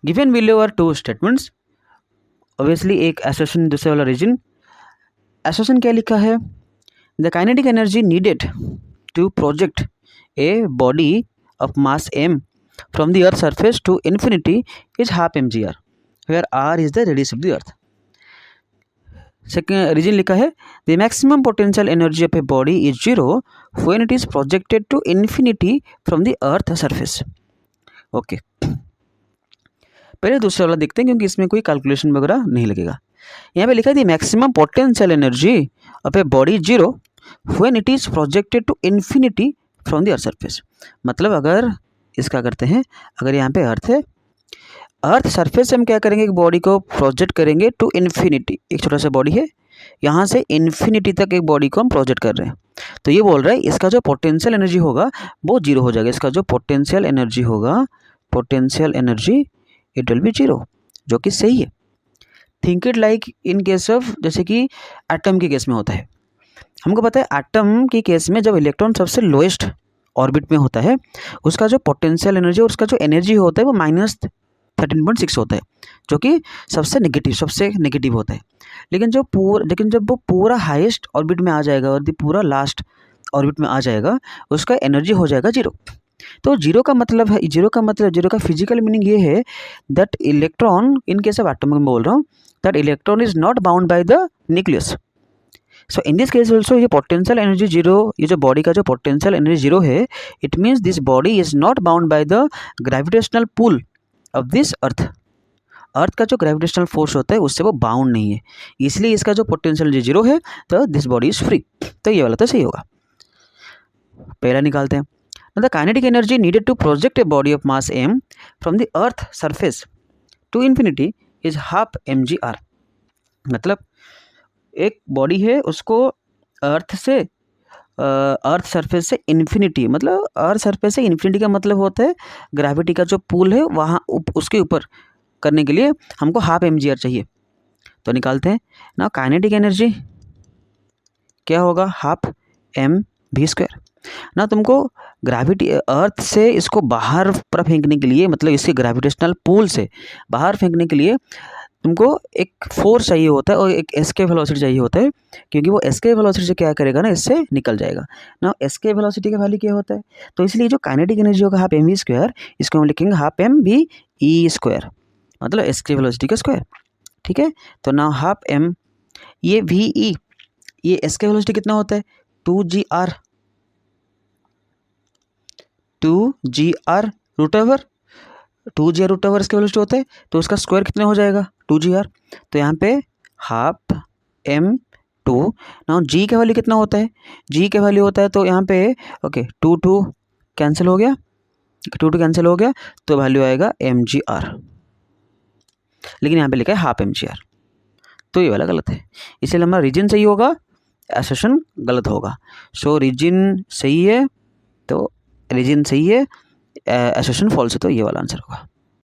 Given below are two statements, obviously एक association दूसरे वाला रीजन। एसोसिएशन क्या लिखा है, the kinetic energy needed to project a body of mass m from the earth surface to infinity is half mgr where r is the radius of the earth. Second reason लिखा है, the maximum potential energy of a body is zero when it is projected to infinity from the earth surface. Okay, पहले दूसरा वाला देखते हैं क्योंकि इसमें कोई कैलकुलेशन वगैरह नहीं लगेगा। यहाँ पे लिखा है the maximum potential energy of a body zero when it is projected to infinity from the earth surface. मतलब अगर इसका करते हैं, अगर यहाँ पे अर्थ है, अर्थ सरफेस से हम क्या करेंगे, एक बॉडी को प्रोजेक्ट करेंगे टू इन्फिनिटी। एक छोटा सा बॉडी है, यहाँ से इन्फिनिटी तक एक बॉडी को हम प्रोजेक्ट कर रहे हैं, तो ये बोल रहा है इसका जो पोटेंशियल एनर्जी होगा वो जीरो हो जाएगा। इसका जो पोटेंशियल एनर्जी होगा, potential energy it will be zero, जो कि सही है। Think it like in case of, जैसे कि एटम के केस में होता है। हमको पता है एटम के केस में जब इलेक्ट्रॉन सबसे लोएस्ट ऑर्बिट में होता है, उसका जो पोटेंशियल एनर्जी और उसका जो एनर्जी होता है वो -13.6 होता है, जो कि सबसे नेगेटिव होता है। लेकिन जब वो पूरा हाईएस्ट ऑर्बिट में आ जाएगा और पूरा लास्ट ऑर्बिट में आ जाएगा, उसका एनर्जी हो जाएगा जीरो। तो जीरो का मतलब फिजिकल मीनिंग ये है that electron, in case of atom में बोल रहा हूँ, that electron is not bound by the nucleus. So in this case also ये पोटेंशियल एनर्जी जीरो, ये जो बॉडी का जो पोटेंशियल एनर्जी जीरो है, it means this body is not bound by the gravitational pull of this earth. Earth का जो gravitational force होता है उससे वो बाउंड नहीं है, इसलिए इसका जो पोटेंशियल एनर्जी जीरो है, तो दिस बॉडी इज फ्री। तो ये वाला तो सही होगा। पहला निकालते हैं, the kinetic energy needed to project a body of mass m from the earth surface to infinity is half mgr। मतलब एक बॉडी है, उसको अर्थ सरफेस से इन्फिनिटी, मतलब अर्थ सरफेस से इन्फिनिटी का मतलब होता है ग्रेविटी का जो पुल है वहाँ उसके ऊपर करने के लिए हमको हाफ mgr चाहिए। तो निकालते हैं ना, काइनेटिक एनर्जी क्या होगा, हाफ mv²। ना तुमको ग्रेविटी अर्थ से इसको बाहर पर फेंकने के लिए, मतलब इसके ग्रेविटेशनल पुल से बाहर फेंकने के लिए तुमको एक फोर्स चाहिए होता है और एक एस्केप वेलोसिटी चाहिए होता है, क्योंकि वो एस्केप वेलोसिटी से क्या करेगा ना, इससे निकल जाएगा ना। एस्केप वेलोसिटी का वैल्यू क्या होता है, तो इसलिए जो काइनेटिक एनर्जी होगा हाफ mv², इसको हम लिखेंगे हाफ mve², मतलब एस्केप वेलोसिटी का स्क्वायर। ठीक है, तो ना हाफ m, ये ve, ये एस्केप वेलोसिटी कितना होता है 2gr root over 2gr root over इसका वेलोसिटी होता है, तो उसका स्क्वायर कितना हो जाएगा 2gr। तो यहाँ पे हाफ m2, ना g का वैल्यू कितना होता है, g का वैल्यू होता है, तो यहाँ पे ओके 2 कैंसिल हो गया, 2 कैंसिल हो गया, तो वैल्यू आएगा mgr। लेकिन यहाँ पे लिखा है हाफ mgr, तो ये वाला गलत है, इसलिए हमारा रीजन सही होगा, एसोसिएशन गलत होगा। सो रीजन सही है, तो रीजन सही है, एसोसिएशन फॉल्स है, तो ये वाला आंसर होगा।